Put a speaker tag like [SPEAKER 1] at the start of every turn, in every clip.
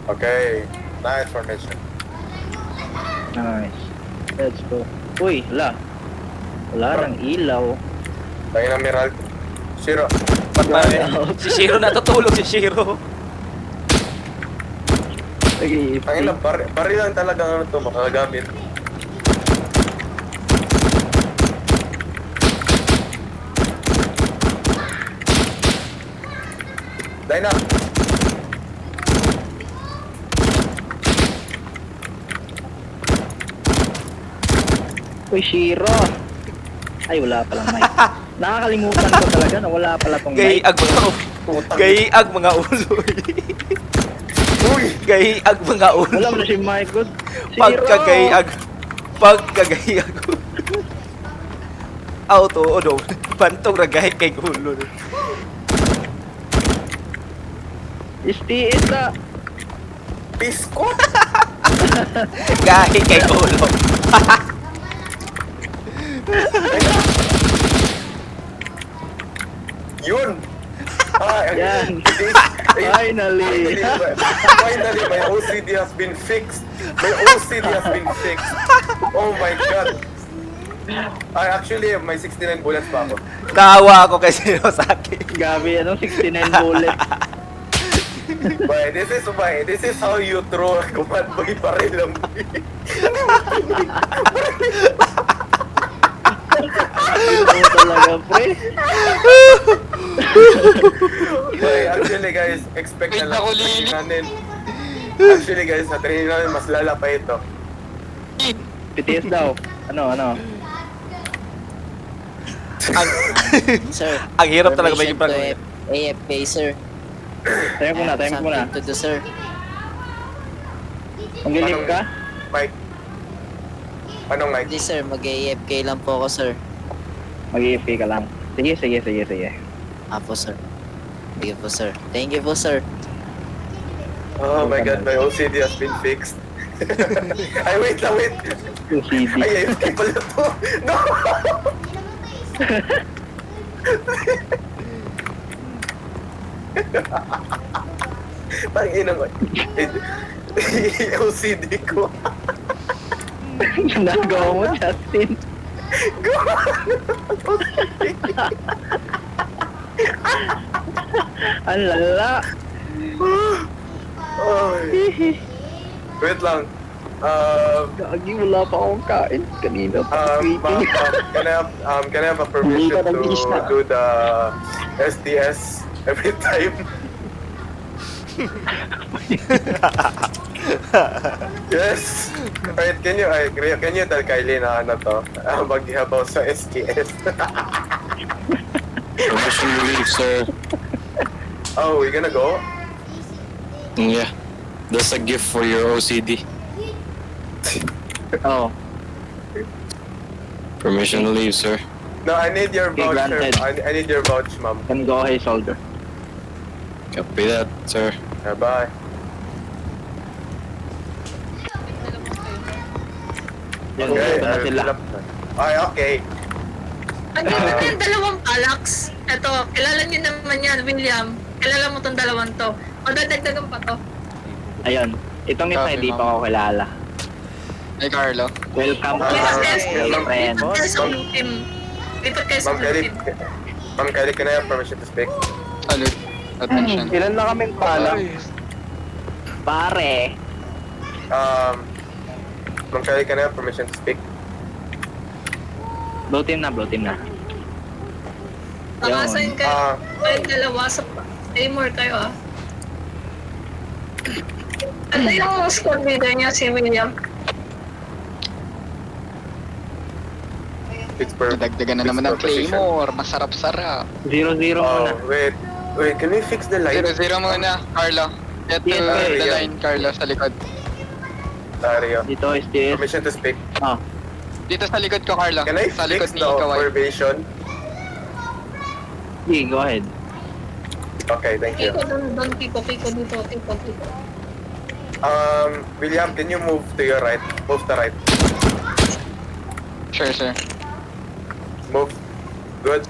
[SPEAKER 1] Okay. Nice formation.
[SPEAKER 2] Nice. Let's go. Uy, wala. Wala nang ilaw.
[SPEAKER 1] Tayo na Miral. Shiro.
[SPEAKER 3] Si Shiro natutulog si Shiro.
[SPEAKER 2] Sige,
[SPEAKER 1] Ang ina, bari lang talaga ano to makagamit. Line up.
[SPEAKER 2] Uy, Shiro. Ay, wala palang mic. Nakakalimutan ko talaga na wala pala tong mic.
[SPEAKER 3] Gayag mga ulo.
[SPEAKER 1] Uy!
[SPEAKER 3] Gayag mga ulo.
[SPEAKER 2] Wala mo na si mic ko.
[SPEAKER 3] Pagkagayag. Pagkagayag. Auto, ano? Bantong ragay kay ulo.
[SPEAKER 2] STS na.
[SPEAKER 1] Biskot!
[SPEAKER 3] Gahi kay ulo.
[SPEAKER 1] Yun!
[SPEAKER 2] Yan.
[SPEAKER 1] Finally,
[SPEAKER 2] Finally.
[SPEAKER 1] my OCD has been fixed. My OCD has been fixed. Oh my god. Actually, may 69 bullets pa ako.
[SPEAKER 3] Naawa ako kay Shinosaki.
[SPEAKER 2] Gabi, 69 bullet.
[SPEAKER 1] This is how you throw a command boy baril lang.
[SPEAKER 2] Ano talaga, pre?
[SPEAKER 1] Actually guys, expect na lang. Natin. Actually guys, sa training namin mas lala pa ito.
[SPEAKER 2] PTS daw. Ano?
[SPEAKER 4] Sir,
[SPEAKER 3] Ang hirap talaga may
[SPEAKER 4] permission
[SPEAKER 3] ipan.
[SPEAKER 4] to AFK, sir.
[SPEAKER 2] Tayo muna.
[SPEAKER 4] Something to do, sir.
[SPEAKER 2] Mag-live ka?
[SPEAKER 1] Mike. Anong Mike?
[SPEAKER 4] Hindi, sir. Mag-AFK lang po ako, sir.
[SPEAKER 2] Mag-AFK ka lang. Sige.
[SPEAKER 4] Apo, sir. Sige po, sir. Thank you po, sir.
[SPEAKER 1] Oh my god, my OCD has been fixed. Ay, wait.
[SPEAKER 2] OCD.
[SPEAKER 1] Ay, AFK pala to. No! Tangina mo. OCD ko.
[SPEAKER 2] Nagawa mo, Justin. Ang lala.
[SPEAKER 1] Ay. Wait lang.
[SPEAKER 2] Gagi, wala pa akong kain. Kanina pa.
[SPEAKER 1] Ma'am, can I have a permission
[SPEAKER 2] Hindi ka
[SPEAKER 1] to
[SPEAKER 2] nag-isa.
[SPEAKER 1] do the STS every time? Yes. Alright, can you tell Kylie na ano to? Maghihabaw sa STS.
[SPEAKER 5] Permission to leave, sir.
[SPEAKER 1] Oh, we gonna go?
[SPEAKER 5] Yeah. That's a gift for your OCD.
[SPEAKER 2] Oh,
[SPEAKER 5] Permission to leave, sir.
[SPEAKER 1] No, I need your
[SPEAKER 2] Okay,
[SPEAKER 1] voucher.
[SPEAKER 2] granted.
[SPEAKER 1] I need your vouch, ma'am.
[SPEAKER 2] can go ahead, soldier.
[SPEAKER 5] Copy that, sir.
[SPEAKER 1] Bye.
[SPEAKER 2] Yan,
[SPEAKER 1] Okay,
[SPEAKER 2] ito na sila.
[SPEAKER 1] Ay, okay.
[SPEAKER 6] Ano naman yung dalawang Palax? Ito, kilala niyo naman yan, William. Kilala mo tong dalawang to. O dadagdagan pa to.
[SPEAKER 2] Ayun. Itong isa hindi pa ako kilala.
[SPEAKER 7] Hey, Carlo.
[SPEAKER 2] Welcome to
[SPEAKER 1] Ah,
[SPEAKER 2] our
[SPEAKER 1] welcome.
[SPEAKER 2] friend.
[SPEAKER 6] Lipat kayo sa blue team. Lipat kayo sa
[SPEAKER 1] Ma'am
[SPEAKER 6] blue
[SPEAKER 1] Kylie,
[SPEAKER 6] team.
[SPEAKER 1] Ma'am Kylie, can I have permission to speak?
[SPEAKER 7] Salute. Attention.
[SPEAKER 2] Ilan na kaming pala? Pare.
[SPEAKER 1] Ma'am Kylie, can I have permission to speak?
[SPEAKER 2] Blue team na.
[SPEAKER 6] Nakasign kayo.
[SPEAKER 1] Ah,
[SPEAKER 6] Kayong dalawa sa Taymor kayo ah. Ano yung squad leader niya, si William?
[SPEAKER 1] it's per...
[SPEAKER 7] Dagdagan na naman ng Claymore. Masarap-sarap.
[SPEAKER 2] 0-0 muna.
[SPEAKER 1] Oh, wait, can we fix the light?
[SPEAKER 7] 0-0 muna, Carlo. Get to
[SPEAKER 2] Yes,
[SPEAKER 7] the
[SPEAKER 1] yes.
[SPEAKER 7] line, Carlo, sa likod.
[SPEAKER 1] Dario.
[SPEAKER 2] Dito STS.
[SPEAKER 1] Permission to speak.
[SPEAKER 2] Oh,
[SPEAKER 7] Dito sa likod ko, Carlo.
[SPEAKER 1] Can I
[SPEAKER 7] Sa likod
[SPEAKER 1] fix
[SPEAKER 7] ni
[SPEAKER 1] the
[SPEAKER 7] Kawai.
[SPEAKER 1] formation?
[SPEAKER 2] sige, go ahead.
[SPEAKER 1] Okay, thank you.
[SPEAKER 6] Kiko doon, Kiko dito.
[SPEAKER 1] William, can you move to your right? Move to right.
[SPEAKER 7] Sure, sir.
[SPEAKER 1] Move. Good.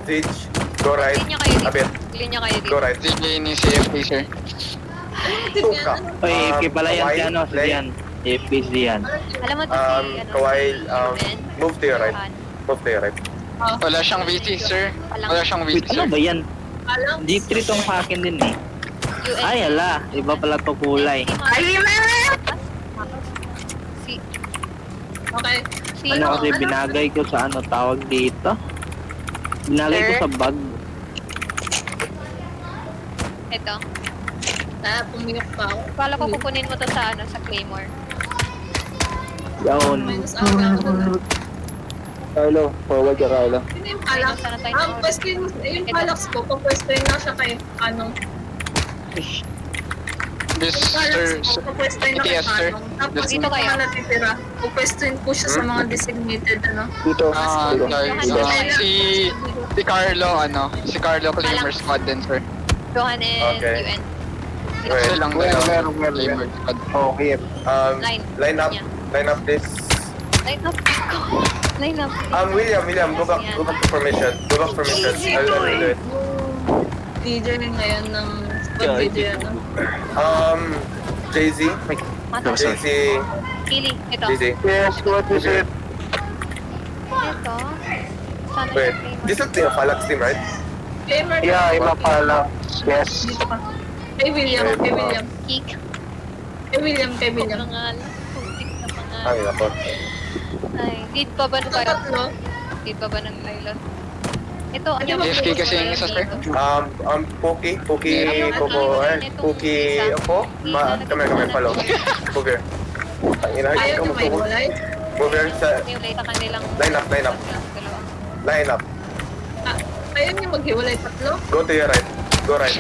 [SPEAKER 1] Teach. Go right. A bit.
[SPEAKER 6] Linya kayo
[SPEAKER 1] Go right.
[SPEAKER 7] CJ ni CFP, sir.
[SPEAKER 1] Tuka.
[SPEAKER 2] Oy, AFK pala yan
[SPEAKER 1] Kawhi,
[SPEAKER 2] si ano, si
[SPEAKER 1] Lay.
[SPEAKER 2] Dian. AFK si Dian.
[SPEAKER 8] Alam mo to si, ano,
[SPEAKER 1] Kawhi,
[SPEAKER 8] si Ben?
[SPEAKER 1] move to your right.
[SPEAKER 8] Han.
[SPEAKER 1] Move to your right.
[SPEAKER 7] Wala siyang VC, sir. Wala siyang
[SPEAKER 2] Wait,
[SPEAKER 7] VC,
[SPEAKER 2] ano
[SPEAKER 7] sir.
[SPEAKER 2] ba yan?
[SPEAKER 6] Alam.
[SPEAKER 2] G3 tong sa akin din eh.
[SPEAKER 8] UN.
[SPEAKER 2] Ay, ala. Iba pala to kulay.
[SPEAKER 6] Ay,
[SPEAKER 8] Si,
[SPEAKER 6] okay.
[SPEAKER 8] si,
[SPEAKER 2] Ano kasi binagay ko sa ano tawag dito? Binagay ko
[SPEAKER 8] Sir?
[SPEAKER 2] sa bag.
[SPEAKER 8] ito.
[SPEAKER 6] Pumiyok pa ako.
[SPEAKER 8] Kala ko kukunin mo to sa, ano, sa Claymore.
[SPEAKER 2] Yun.
[SPEAKER 6] Minus aga ako na.
[SPEAKER 2] Carlo, forward ka Carlo.
[SPEAKER 6] Yun yung palax.
[SPEAKER 8] Sana tayo
[SPEAKER 6] Ang
[SPEAKER 8] na-
[SPEAKER 6] pwesto yung palax ko, papwestuhin na siya kay, ano,
[SPEAKER 7] This,
[SPEAKER 6] yung palax
[SPEAKER 7] sir,
[SPEAKER 6] ko, papwestuhin na kay
[SPEAKER 7] yes, sir.
[SPEAKER 6] Manong. Tapos
[SPEAKER 8] Dito
[SPEAKER 6] yung
[SPEAKER 8] kayo.
[SPEAKER 6] mga natitira, papwestuhin po siya sa mga designated, ano.
[SPEAKER 2] Dito.
[SPEAKER 7] si Carlo, ano, si Carlo Claimer Squad din, sir.
[SPEAKER 8] Johan and
[SPEAKER 1] Okay.
[SPEAKER 8] UN.
[SPEAKER 1] Wait,
[SPEAKER 7] Silang dalawa, Claimer Squad.
[SPEAKER 2] Okay.
[SPEAKER 8] Line.
[SPEAKER 1] Line up.
[SPEAKER 8] Yeah.
[SPEAKER 1] Line up, please.
[SPEAKER 8] Line up. Line up.
[SPEAKER 1] William, go back to formation. Go back formation. I'll do it.
[SPEAKER 6] Leader ngayon ng squad leader, ano.
[SPEAKER 1] Jay-Z.
[SPEAKER 8] Mata.
[SPEAKER 1] Jay-Z.
[SPEAKER 8] Kili. Ito.
[SPEAKER 1] Jay-Z.
[SPEAKER 2] Yes, what is it?
[SPEAKER 8] Ito. Sana
[SPEAKER 1] Wait,
[SPEAKER 8] yung Claymore.
[SPEAKER 1] this is the Falak team, right?
[SPEAKER 6] Gamer
[SPEAKER 2] Yeah, iba pala. Yes.
[SPEAKER 6] dito ka. Kay William, kay William.
[SPEAKER 8] Kick.
[SPEAKER 6] Kay William, kay William.
[SPEAKER 8] Pangalan. Putik na pangalan.
[SPEAKER 1] Ay, nako.
[SPEAKER 8] Ay, lead pa ba
[SPEAKER 6] Ito
[SPEAKER 8] tayo?
[SPEAKER 6] tatlo.
[SPEAKER 8] Lead pa ba ng Lylon? Ito, ano
[SPEAKER 6] Ano ba
[SPEAKER 7] AFK kasi yung isa, sir.
[SPEAKER 1] Poki,
[SPEAKER 8] Ayun,
[SPEAKER 1] Coco,
[SPEAKER 8] ayun, itong
[SPEAKER 1] Poki,
[SPEAKER 8] isa.
[SPEAKER 1] ako? Come here, follow. Move here. Tangina,
[SPEAKER 6] Ayaw
[SPEAKER 1] ikaw
[SPEAKER 6] na may
[SPEAKER 1] mo.
[SPEAKER 6] walay.
[SPEAKER 1] Move here sa
[SPEAKER 8] Simulate ang kanilang...
[SPEAKER 1] Line up.
[SPEAKER 8] Dalawa.
[SPEAKER 1] line up.
[SPEAKER 6] Ayaw niyo maghiwalay tatlo.
[SPEAKER 1] Go to your right. Go right.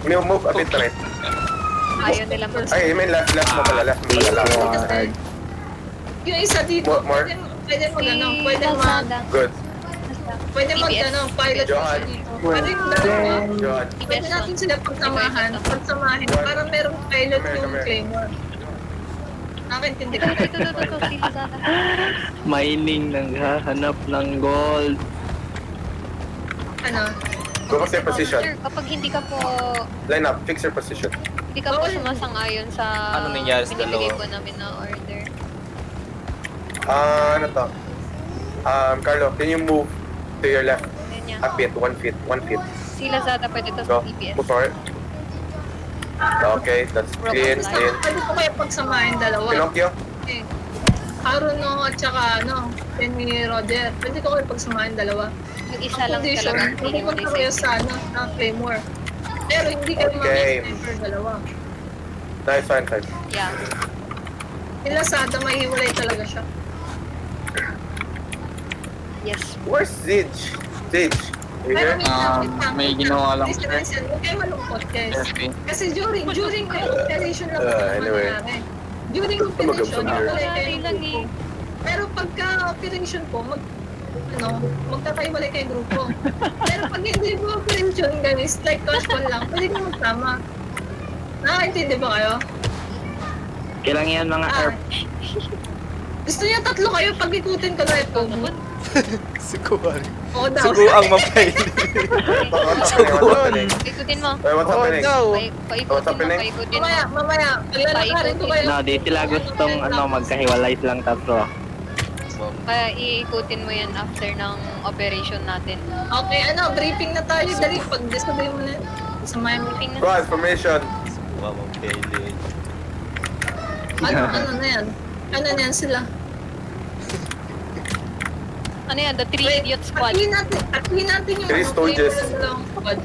[SPEAKER 1] Move a bit right.
[SPEAKER 8] Ayaw nila mag...
[SPEAKER 1] Ay, I mean left mo pala.
[SPEAKER 2] Forward.
[SPEAKER 6] Yung isa dito,
[SPEAKER 1] More.
[SPEAKER 6] pwede mag ano,
[SPEAKER 1] Good.
[SPEAKER 6] pwede mag
[SPEAKER 8] TBS.
[SPEAKER 6] ano, pilot
[SPEAKER 1] Johan.
[SPEAKER 6] siya dito. Pero yung dalawa,
[SPEAKER 1] John.
[SPEAKER 6] pwede natin sila pagsamahin para merong pilot yung Claymore. Nakintindi ka.
[SPEAKER 8] Ito, si Lazada.
[SPEAKER 2] Mining naghahanap ng gold.
[SPEAKER 6] Ano?
[SPEAKER 1] Go back to your
[SPEAKER 8] Sir,
[SPEAKER 1] position.
[SPEAKER 8] kapag hindi ka po...
[SPEAKER 1] Line up. Fix your position.
[SPEAKER 8] Hindi ka po sumasang-ayon sa...
[SPEAKER 3] Ano nangyari sa
[SPEAKER 8] binibigay
[SPEAKER 3] dalawa?
[SPEAKER 8] po namin na order.
[SPEAKER 1] Ano to? Carlo, can you move to your left?
[SPEAKER 8] Yun niya.
[SPEAKER 1] A bit, 1 feet.
[SPEAKER 8] Si Lazada pwede to
[SPEAKER 1] Go.
[SPEAKER 8] sa TPS.
[SPEAKER 1] Move forward. Okay, that's clean.
[SPEAKER 6] Pwede ko kayo pagsamahin dalawa.
[SPEAKER 1] Pinocchio?
[SPEAKER 6] Okay. Haruno at saka ano, Penny Roger. Pwede ko kayo pagsamahin dalawa.
[SPEAKER 8] Yung isa
[SPEAKER 6] Ang
[SPEAKER 8] lang
[SPEAKER 6] condition,
[SPEAKER 8] talaga.
[SPEAKER 6] pupunta kayo sa ano, sa Claymore. Pero hindi kayo
[SPEAKER 1] Okay.
[SPEAKER 6] mamaya dalawa.
[SPEAKER 1] Nice, fine.
[SPEAKER 8] Yeah.
[SPEAKER 6] Yung Lazada, may hiwalay talaga siya.
[SPEAKER 8] Yes.
[SPEAKER 1] Where's Zidge? Zidge, you here?
[SPEAKER 7] May ginawa lang, sir.
[SPEAKER 6] Huwag kayo malungkot, guys.
[SPEAKER 7] AFK.
[SPEAKER 6] Kasi during the operation lang naman
[SPEAKER 1] anyway.
[SPEAKER 6] nangyari. During operation,
[SPEAKER 1] Tumagap sa
[SPEAKER 6] hiwalay kayo
[SPEAKER 8] Nangyari
[SPEAKER 6] ng
[SPEAKER 8] lang
[SPEAKER 6] grupo. Pero pagka operation po, magkakaiwalay kayong grupo. Pero pag hindi mo operation, guys, like casual lang, pwede ka magsama. Nakakaintindi ba kayo?
[SPEAKER 2] Kailangan yan mga
[SPEAKER 6] Ah.
[SPEAKER 2] herb.
[SPEAKER 6] Gusto niya tatlo kayo pag ikutin ko na ito.
[SPEAKER 3] Siguan.
[SPEAKER 6] Oo daw.
[SPEAKER 3] Siguang mapay.
[SPEAKER 1] What's happening?
[SPEAKER 8] Paikutin mo.
[SPEAKER 1] What's happening?
[SPEAKER 8] Paikutin
[SPEAKER 1] What's
[SPEAKER 8] mo.
[SPEAKER 1] happening?
[SPEAKER 8] Paikutin mo.
[SPEAKER 6] Mamaya, paglalakarin ko kayo.
[SPEAKER 2] No, di sila gustong ano magkahiwalay silang tatlo.
[SPEAKER 8] Iikutin mo yan after ng operation natin.
[SPEAKER 6] Okay, briefing na tayo. Dali, pag-discovery mo na. Sa may meeting na.
[SPEAKER 1] Go, information.
[SPEAKER 3] Siguang mapay.
[SPEAKER 6] Ano na yan? Ano na yan sila?
[SPEAKER 8] Ano yan? The Three Idiot Squad.
[SPEAKER 6] Atli natin yung
[SPEAKER 1] Three Stooges.
[SPEAKER 6] dalawang squad.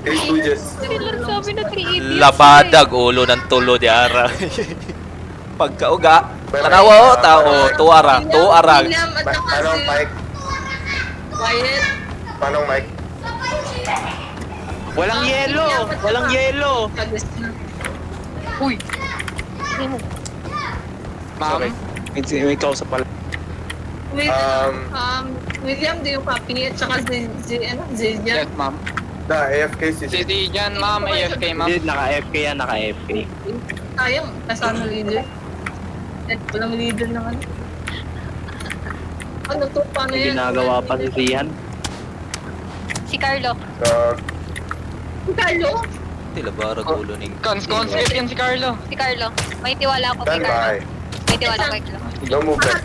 [SPEAKER 1] Three Stooges.
[SPEAKER 8] Sila sabi na Three Idiots.
[SPEAKER 3] Labadag ulo ng tulo di ara. Pagkauga. Kanawa o tao. Tuarang. Tuarang.
[SPEAKER 6] William at saka
[SPEAKER 1] Anong
[SPEAKER 6] si
[SPEAKER 1] Mike?
[SPEAKER 6] Wyatt.
[SPEAKER 1] Paano Mike?
[SPEAKER 2] Walang yelo! Walang yelo!
[SPEAKER 6] Agustina.
[SPEAKER 7] Ma'am,
[SPEAKER 2] May kausap pala.
[SPEAKER 6] William, di yung copy at saka Jan.
[SPEAKER 7] yes, ma'am.
[SPEAKER 1] Na, AFK si
[SPEAKER 7] Si Dijan, ma'am, AFK, ma'am.
[SPEAKER 2] Hindi, naka-FK yan, naka-FK.
[SPEAKER 6] Sayang, kasama leader. At walang leader naman. Ano to? Paano
[SPEAKER 2] May
[SPEAKER 6] yan?
[SPEAKER 2] ginagawa pa si Sihan.
[SPEAKER 8] Si Carlo.
[SPEAKER 6] Si Carlo?
[SPEAKER 3] Tila bara gulo ning.
[SPEAKER 7] Conscript yan si Carlo.
[SPEAKER 8] Si Carlo. May tiwala ako kay
[SPEAKER 1] Stand
[SPEAKER 8] Carlo.
[SPEAKER 1] by.
[SPEAKER 8] May tiwala ako kay Carlo.
[SPEAKER 1] Don't move that.